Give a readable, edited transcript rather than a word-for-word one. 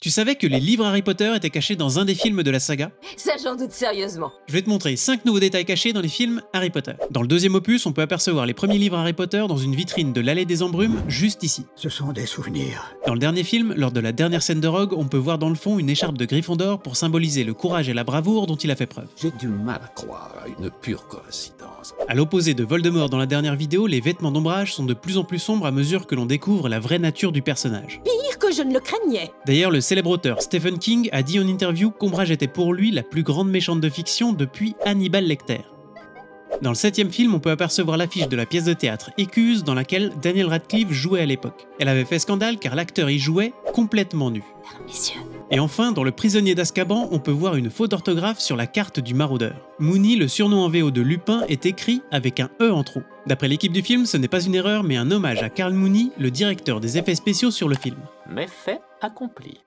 Tu savais que les livres Harry Potter étaient cachés dans un des films de la saga? Ça, j'en doute sérieusement. Je vais te montrer 5 nouveaux détails cachés dans les films Harry Potter. Dans le deuxième opus, on peut apercevoir les premiers livres Harry Potter dans une vitrine de l'Allée des Embrumes, juste ici. Ce sont des souvenirs. Dans le dernier film, lors de la dernière scène de Rogue, on peut voir dans le fond une écharpe de Gryffondor pour symboliser le courage et la bravoure dont il a fait preuve. J'ai du mal à croire à une pure coïncidence. À l'opposé de Voldemort dans la dernière vidéo, les vêtements d'ombrage sont de plus en plus sombres à mesure que l'on découvre la vraie nature du personnage. Pire que je ne le craignais. D'ailleurs, le célèbre auteur Stephen King a dit en interview qu'Ombrage était pour lui la plus grande méchante de fiction depuis Hannibal Lecter. Dans le 7ème film, on peut apercevoir l'affiche de la pièce de théâtre Écuse dans laquelle Daniel Radcliffe jouait à l'époque. Elle avait fait scandale car l'acteur y jouait complètement nu. Messieurs. Et enfin, dans Le Prisonnier d'Azkaban, on peut voir une faute d'orthographe sur la carte du maraudeur. Moony, le surnom en VO de Lupin, est écrit avec un E en trop. D'après l'équipe du film, ce n'est pas une erreur mais un hommage à Carl Mooney, le directeur des effets spéciaux sur le film. Mais fait accompli.